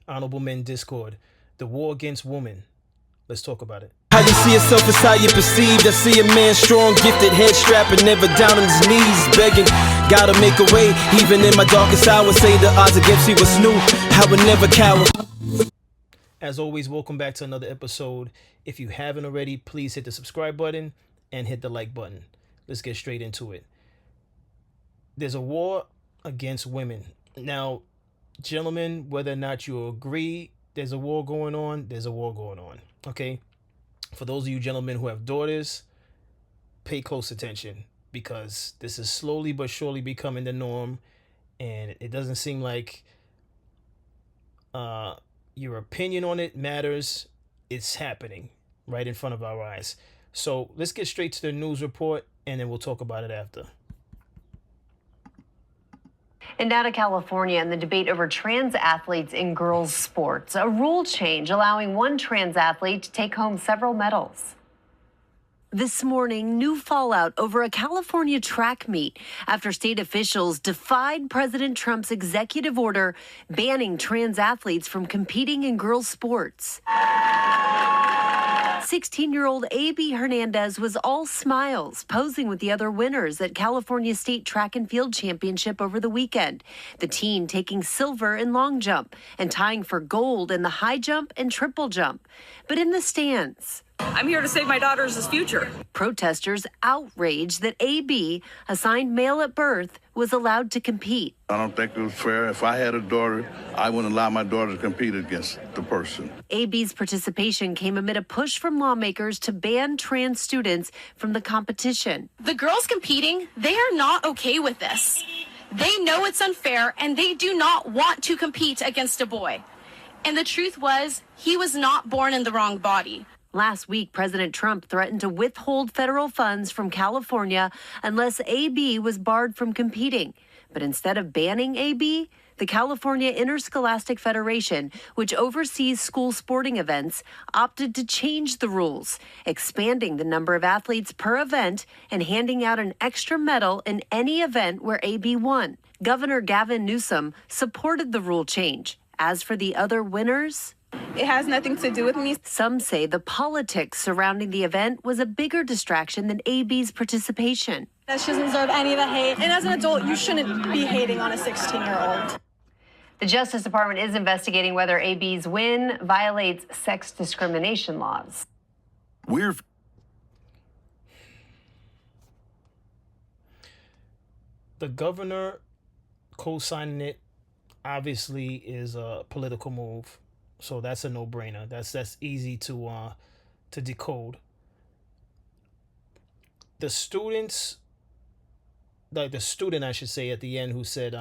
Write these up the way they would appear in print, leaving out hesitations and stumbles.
Honorable Men Discord, the war against women. Let's talk about it. How you see yourself is how you perceived. I see a man strong, gifted, head strapping, never down on his knees, begging. Gotta make a way, even in my darkest hour. Say the odds against me was new. I would never cower. As always, welcome back to another episode. If you haven't already, please hit the subscribe button and hit the like button. Let's get straight into it. There's a war against women. Now, gentlemen, whether or not you agree there's a war going on, there's a war going on. Okay? For those of you gentlemen who have daughters, pay close attention because this is slowly but surely becoming the norm, and it doesn't seem like your opinion on it matters. It's happening right in front of our eyes. So let's get straight to the news report, and then we'll talk about it after. And now to California and the debate over trans athletes in girls' sports. A rule change allowing one trans athlete to take home several medals. This morning, new fallout over a California track meet after state officials defied President Trump's executive order banning trans athletes from competing in girls' sports. 16-year-old A.B. Hernandez was all smiles, posing with the other winners at California State Track and Field Championship over the weekend. The teen taking silver in long jump and tying for gold in the high jump and triple jump. But in the stands, I'm here to save my daughter's future. Protesters outraged that A.B., assigned male at birth, was allowed to compete. I don't think it was fair. If I had a daughter, I wouldn't allow my daughter to compete against the person. A.B.'s participation came amid a push from lawmakers to ban trans students from the competition. The girls competing, they are not okay with this. They know it's unfair, and they do not want to compete against a boy. And the truth was, he was not born in the wrong body. Last week, President Trump threatened to withhold federal funds from California unless A.B. was barred from competing. But instead of banning A.B., the California Interscholastic Federation, which oversees school sporting events, opted to change the rules, expanding the number of athletes per event and handing out an extra medal in any event where A.B. won. Governor Gavin Newsom supported the rule change. As for the other winners, It has nothing to do with me. some say the politics surrounding the event was a bigger distraction than A.B.'s participation. That she doesn't deserve any of the hate. And as an adult, you shouldn't be hating on a 16-year-old. The Justice Department is investigating whether A.B.'s win violates sex discrimination laws. The governor co-signing it obviously is a political move, so that's a no-brainer. That's easy to decode. The students, like the student, I should say, at the end, who said,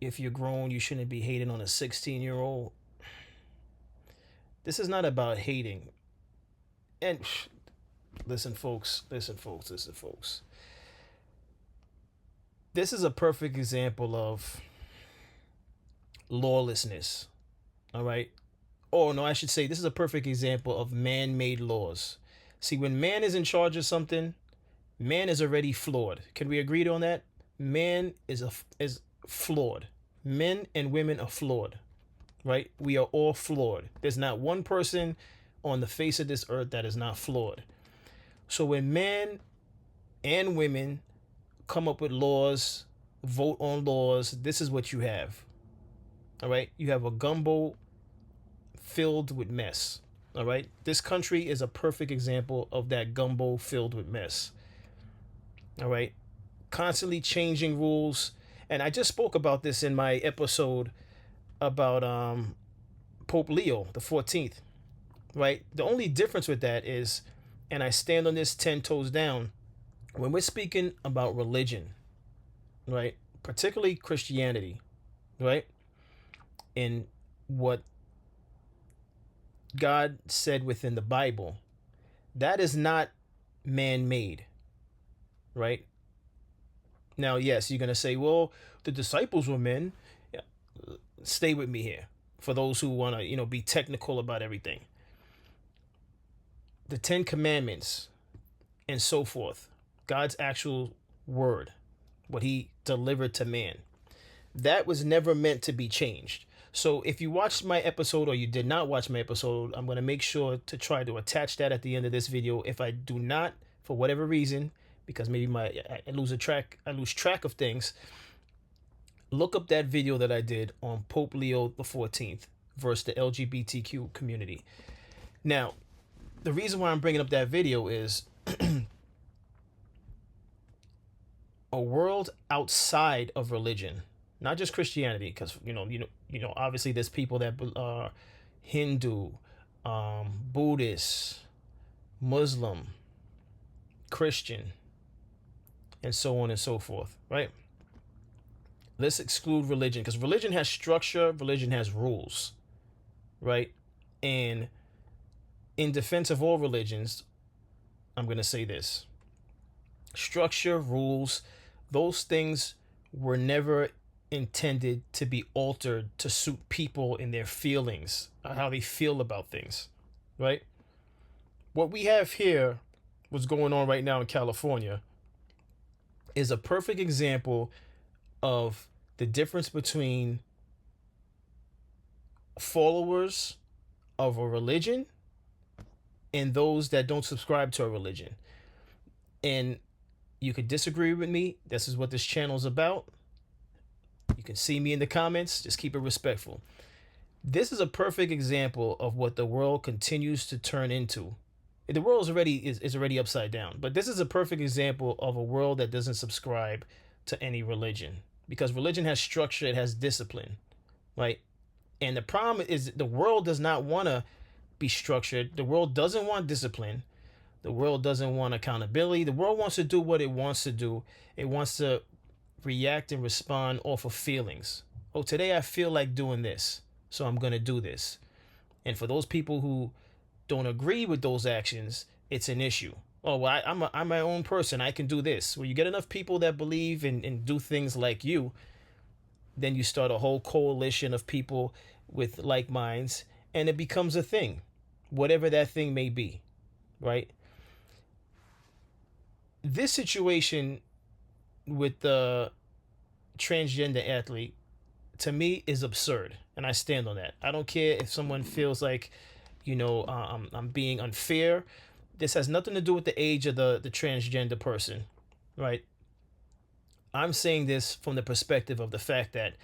if you're grown, you shouldn't be hating on a 16-year-old. This is not about hating. And listen, folks. This is a perfect example of lawlessness. All right? Oh, no, I should say this is a perfect example of man-made laws. See, when man is in charge of something, man is already flawed. Can we agree on that? Man is flawed. Men and women are flawed, right? We are all flawed. There's not one person on the face of this earth that is not flawed. So when men and women come up with laws, vote on laws, this is what you have. All right? You have a gumbo filled with mess. All right? This country is a perfect example of that gumbo filled with mess. All right? Constantly changing rules. And I just spoke about this in my episode about Pope Leo the 14th. Right? The only difference with that is, and I stand on this 10 toes down, when we're speaking about religion, right? Particularly Christianity, right? And what God said within the Bible, that is not man-made, right? Now, yes, you're going to say, well, the disciples were men. Yeah. Stay with me here for those who want to, be technical about everything. The 10 Commandments and so forth, God's actual word, what he delivered to man, that was never meant to be changed. So if you watched my episode or you did not watch my episode, I'm going to make sure to try to attach that at the end of this video. If I do not, for whatever reason, because maybe I lose track of things, look up that video that I did on Pope Leo the 14th versus the LGBTQ community. Now, the reason why I'm bringing up that video is a world outside of religion, not just Christianity, because obviously there's people that are Hindu, Buddhist, Muslim, Christian, and so on and so forth, right? Let's exclude religion, because religion has structure, religion has rules, right? And in defense of all religions, I'm going to say this: structure, rules, those things were never intended to be altered to suit people in their feelings, how they feel about things, right? What we have here, what's going on right now in California, is a perfect example of the difference between followers of a religion and those that don't subscribe to a religion. And you could disagree with me. This is what this channel is about. You can see me in the comments. Just keep it respectful. This is a perfect example of what the world continues to turn into. The world is already upside down. But this is a perfect example of a world that doesn't subscribe to any religion. Because religion has structure, it has discipline, right? And the problem is the world does not want to be structured. The world doesn't want discipline. The world doesn't want accountability. The world wants to do what it wants to do. It wants to react and respond off of feelings. Oh, today I feel like doing this, so I'm going to do this. And for those people who don't agree with those actions, it's an issue. Oh, well, I'm my own person. I can do this. Well, you get enough people that believe and do things like you, then you start a whole coalition of people with like minds, and it becomes a thing, whatever that thing may be, right? This situation with the transgender athlete, to me, is absurd, and I stand on that. I don't care if someone feels like, I'm being unfair. This has nothing to do with the age of the transgender person, right? I'm saying this from the perspective of the fact that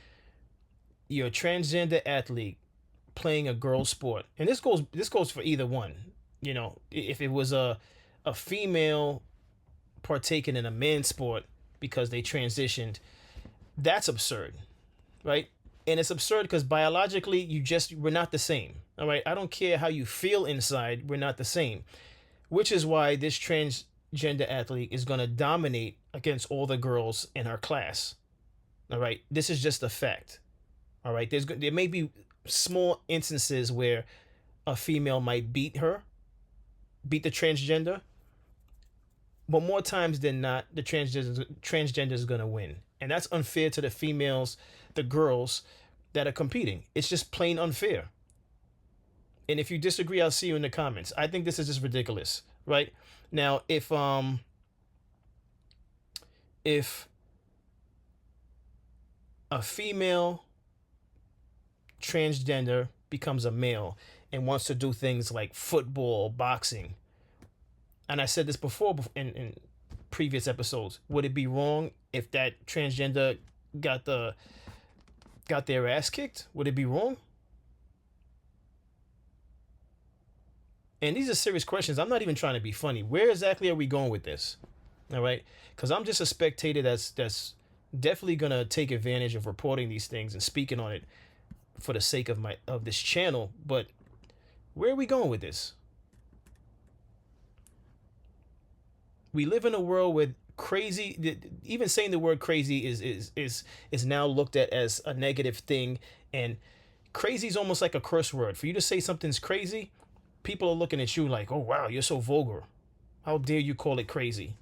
you're a transgender athlete playing a girl sport, and this goes for either one. If it was a female partaking in a man's sport because they transitioned, that's absurd, right? And it's absurd because biologically we're not the same. All right, I don't care how you feel inside, we're not the same, which is why this transgender athlete is going to dominate against all the girls in her class. All right, this is just a fact. All right, there may be small instances where a female might beat the transgender, but more times than not, the transgender is going to win. And that's unfair to the females, the girls that are competing. It's just plain unfair. And if you disagree, I'll see you in the comments. I think this is just ridiculous, right? Now, if a female transgender becomes a male and wants to do things like football, boxing, and I said this before in previous episodes, would it be wrong if that transgender got their ass kicked? Would it be wrong? And these are serious questions. I'm not even trying to be funny. Where exactly are we going with this? All right, because I'm just a spectator that's definitely gonna take advantage of reporting these things and speaking on it for the sake of this channel. But where are we going with this? We live in a world with crazy. Even saying the word crazy is now looked at as a negative thing, and crazy is almost like a curse word. For you to say something's crazy, people are looking at you like, "Oh wow, you're so vulgar. How dare you call it crazy?"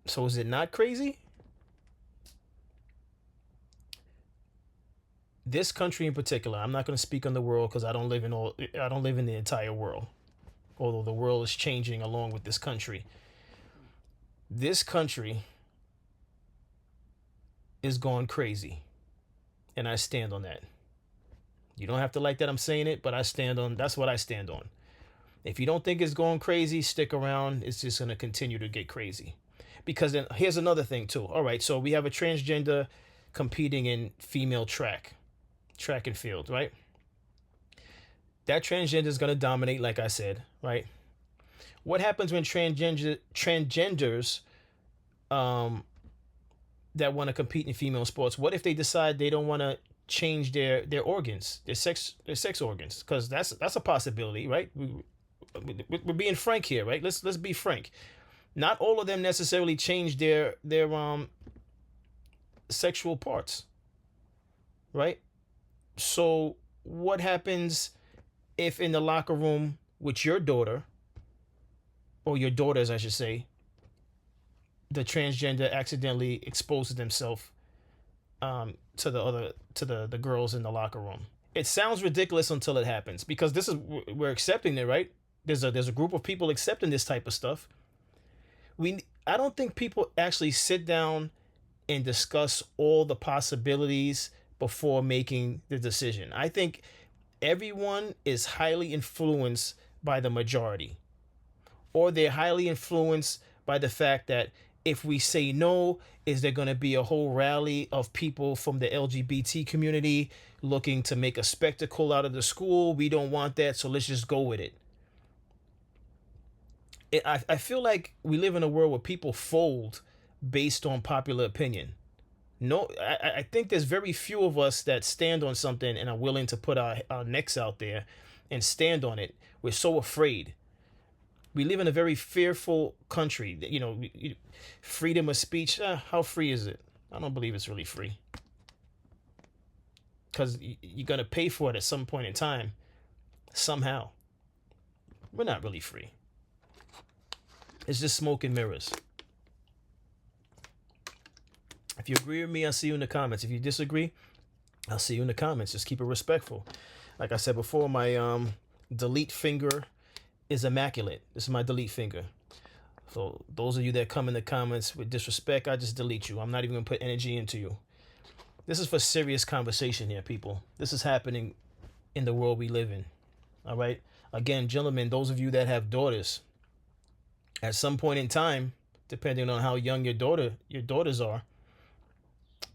So is it not crazy? This country in particular, I'm not going to speak on the world because I don't live in the entire world. Although the world is changing along with this country. This country is gone crazy. And I stand on that. You don't have to like that I'm saying it, but that's what I stand on. If you don't think it's going crazy, stick around. It's just going to continue to get crazy. Because then here's another thing too. All right, so we have a transgender competing in female track and field, right? That transgender is going to dominate, like I said, right? What happens when transgenders that want to compete in female sports? What if they decide they don't want to change their organs, their sex organs? Because that's a possibility, right? We're being frank here, right? Let's be frank. Not all of them necessarily change their sexual parts, right? So what happens if in the locker room with your daughter, or your daughters, I should say, the transgender accidentally exposes themselves to the girls in the locker room? It sounds ridiculous until it happens, because we're accepting it, right? There's a group of people accepting this type of stuff. I don't think people actually sit down and discuss all the possibilities before making the decision. I think everyone is highly influenced by the majority, or they're highly influenced by the fact that if we say no, is there going to be a whole rally of people from the LGBT community looking to make a spectacle out of the school? We don't want that, so let's just go with it. I feel like we live in a world where people fold based on popular opinion. No, I think there's very few of us that stand on something and are willing to put our necks out there and stand on it. We're so afraid. We live in a very fearful country. Freedom of speech. How free is it? I don't believe it's really free. Because you're going to pay for it at some point in time. Somehow. We're not really free. It's just smoke and mirrors. If you agree with me, I'll see you in the comments. If you disagree, I'll see you in the comments. Just keep it respectful. Like I said before, my delete finger is immaculate. This is my delete finger. So those of you that come in the comments with disrespect, I just delete you. I'm not even going to put energy into you. This is for serious conversation here, people. This is happening in the world we live in. All right? Again, gentlemen, those of you that have daughters, at some point in time, depending on how young your daughters are,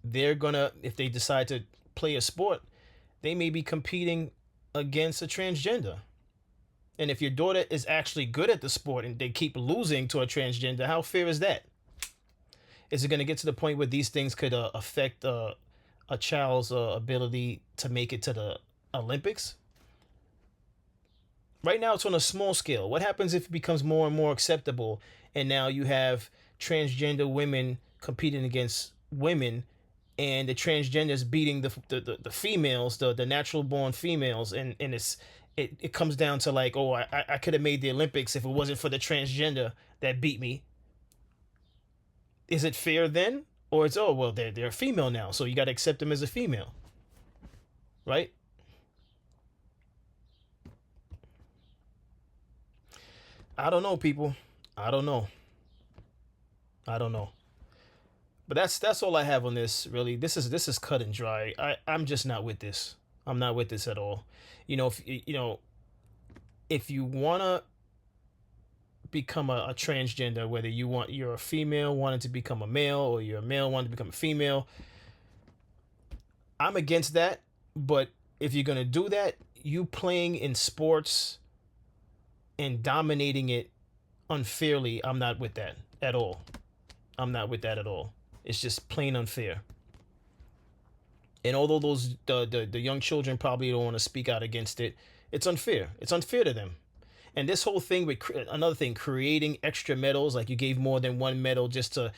they're gonna, if they decide to play a sport, they may be competing against a transgender. And if your daughter is actually good at the sport and they keep losing to a transgender, how fair is that? Is it going to get to the point where these things could affect a child's ability to make it to the Olympics? Right now, it's on a small scale. What happens if it becomes more and more acceptable, and now you have transgender women competing against women, and the transgenders beating the females, the natural born females, and it comes down to like, oh, I could have made the Olympics if it wasn't for the transgender that beat me. Is it fair then? Or it's, oh, well, they're a female now, so you got to accept them as a female, right? I don't know, people. I don't know. But that's all I have on this, really. This is cut and dry. I'm just not with this. I'm not with this at all. If you wanna become a transgender, whether you're a female wanting to become a male, or you're a male wanting to become a female, I'm against that. But if you're gonna do that, you playing in sports and dominating it unfairly, I'm not with that at all. I'm not with that at all. It's just plain unfair. And although the young children probably don't want to speak out against it, it's unfair. It's unfair to them. And this whole thing with another thing, creating extra medals, like you gave more than one medal just to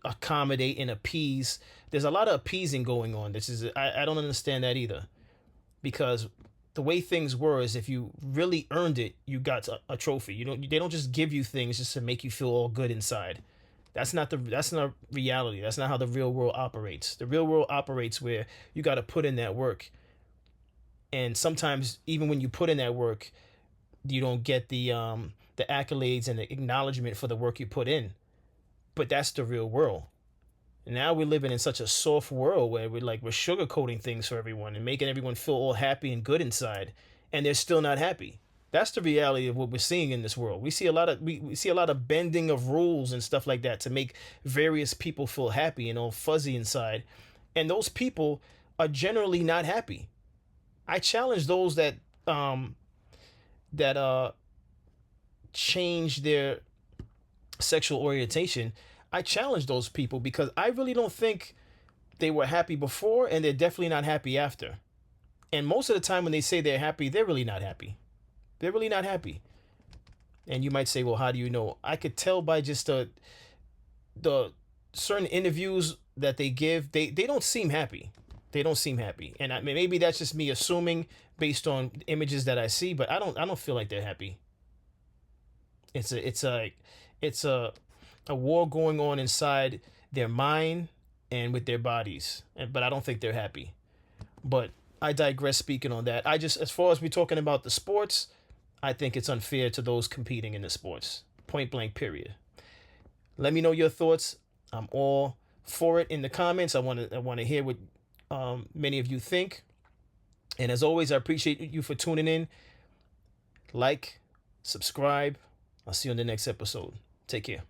accommodate and appease. There's a lot of appeasing going on. I don't understand that either, because the way things were is if you really earned it, you got a trophy. They don't just give you things just to make you feel all good inside. That's not reality. That's not how the real world operates. The real world operates where you got to put in that work. And sometimes even when you put in that work, you don't get the accolades and the acknowledgement for the work you put in. But that's the real world. Now we're living in such a soft world where we're sugarcoating things for everyone and making everyone feel all happy and good inside, and they're still not happy. That's the reality of what we're seeing in this world. We see a lot of we see a lot of bending of rules and stuff like that to make various people feel happy and all fuzzy inside, and those people are generally not happy. I challenge those that change their sexual orientation. I challenge those people because I really don't think they were happy before, and they're definitely not happy after. And most of the time when they say they're happy, they're really not happy. They're really not happy. And you might say, well, how do you know? I could tell by just the certain interviews that they give. They don't seem happy. They don't seem happy. And maybe that's just me assuming based on images that I see, but I don't feel like they're happy. It's a war going on inside their mind and with their bodies. But I don't think they're happy. But I digress speaking on that. As far as we're talking about the sports, I think it's unfair to those competing in the sports. Point blank, period. Let me know your thoughts. I'm all for it in the comments. I want to hear what many of you think. And as always, I appreciate you for tuning in. Like, subscribe. I'll see you on the next episode. Take care.